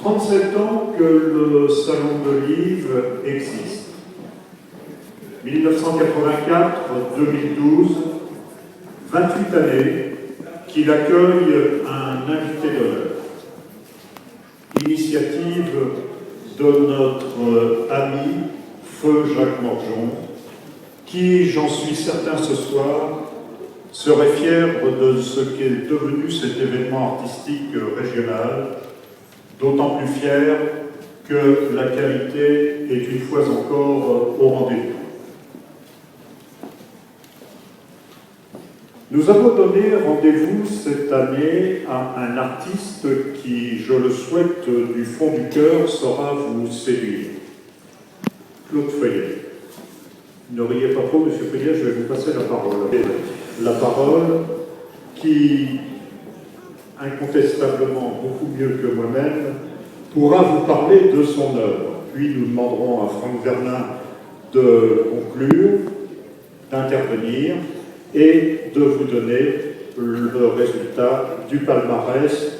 37 ans que le Salon de Livres existe. 1984-2012, 28 années qu'il accueille un invité d'honneur. Initiative de notre ami Feu Jacques Morgeon, qui, j'en suis certain ce soir, serait fier de ce qu'est devenu cet événement artistique régional, d'autant plus fier que la qualité est une fois encore au rendez-vous. Nous avons donné rendez-vous cette année à un artiste qui, je le souhaite du fond du cœur, saura vous séduire. Claude Feuillet. Ne riez pas trop, Monsieur Feuillet, je vais vous passer la parole. La parole qui, incontestablement beaucoup mieux que moi-même, pourra vous parler de son œuvre. Puis nous demanderons à Franck Vernin de conclure, d'intervenir et de vous donner le résultat du palmarès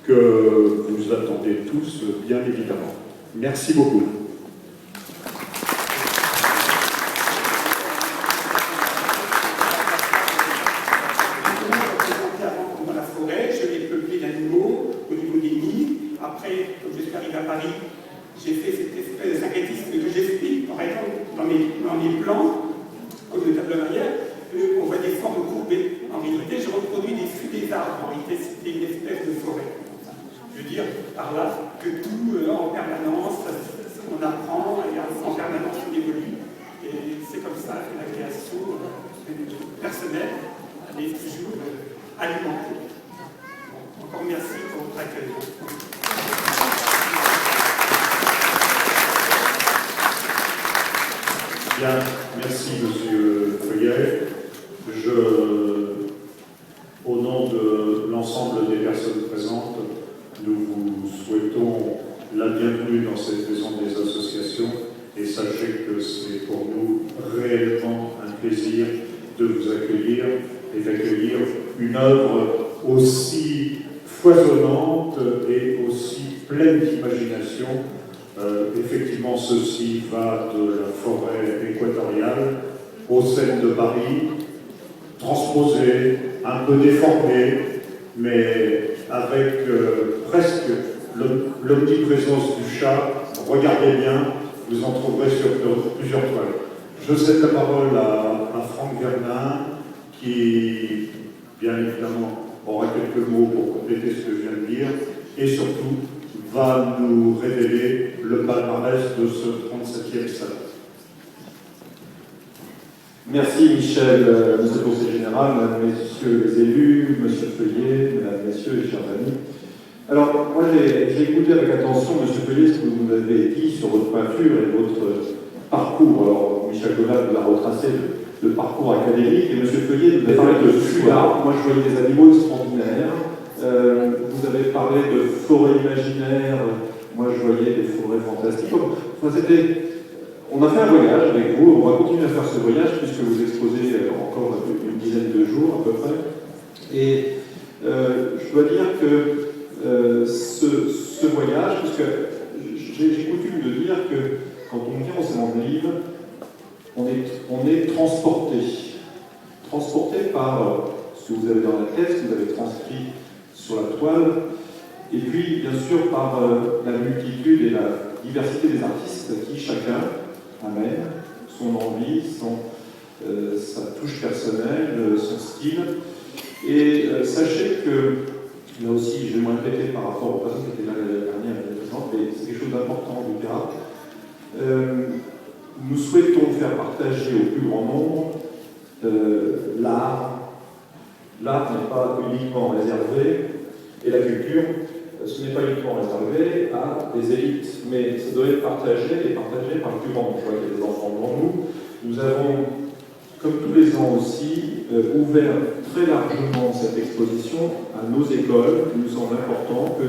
que vous attendez tous, bien évidemment. Merci beaucoup. Après, comme je suis arrivé à Paris, j'ai fait cette espèce de sacrifice que j'explique, par exemple, dans mes plans, comme le tableau arrière, on voit des formes courbées. En réalité, je reproduis des fûts des arbres. En réalité, c'était une espèce de forêt. Je veux dire par là que tout en permanence, on apprend, et en permanence, on évolue. Et c'est comme ça que la création personnelle, elle est toujours alimentée. Encore merci pour votre accueil. Bien, merci Monsieur Feuillet. Au nom de l'ensemble des personnes présentes, nous vous souhaitons la bienvenue dans cette maison des associations et sachez que c'est pour nous réellement un plaisir de vous accueillir et d'accueillir une œuvre aussi foisonnante et aussi pleine d'imagination. Effectivement, ceci va de la forêt équatoriale aux scènes de Paris, transposées, un peu déformées, mais avec presque l'omniprésence du chat. Regardez bien, vous en trouverez sur plusieurs toiles. Je cède la parole à Franck Vernin, qui, bien évidemment, aura quelques mots pour compléter ce que je viens de dire, et surtout va nous révéler le palmarès de ce 37e salon. Merci Michel, Monsieur le Conseiller Général, Mesdames, Messieurs les élus, Monsieur Feuillet, Mesdames, Messieurs et chers amis. Alors, moi j'ai écouté avec attention, Monsieur Feuillet, ce que vous nous avez dit sur votre peinture et votre parcours. Alors, Michel Godin nous a retracé le parcours académique, et Monsieur Feuillet nous a parlé de foulards. Moi je voyais des animaux extraordinaires. Vous avez parlé de forêt imaginaire, moi je voyais des forêts fantastiques. Enfin, on a fait un voyage avec vous, on va continuer à faire ce voyage puisque vous exposez encore une dizaine de jours à peu près. Et je dois dire que ce voyage, parce que j'ai coutume de dire que quand on vient au Salon de Livres, on est transporté par ce que vous avez dans la tête, ce que vous avez transcrit sur la toile, et puis bien sûr par la multitude et la diversité des artistes qui chacun amène son envie, sa touche personnelle, son style. Et sachez que, là aussi je vais me répéter par rapport aux personnes qui étaient là l'année dernière, mais c'est quelque chose d'important du théâtre. Nous souhaitons faire partager au plus grand nombre l'art. L'art n'est pas uniquement réservé, et la culture, ce n'est pas uniquement réservé à des élites, mais ça doit être partagé et partagé par le plus grand nombre. Je vois qu'il y a des enfants devant nous. Nous avons, comme tous les ans aussi, ouvert très largement cette exposition à nos écoles. Il nous semble important que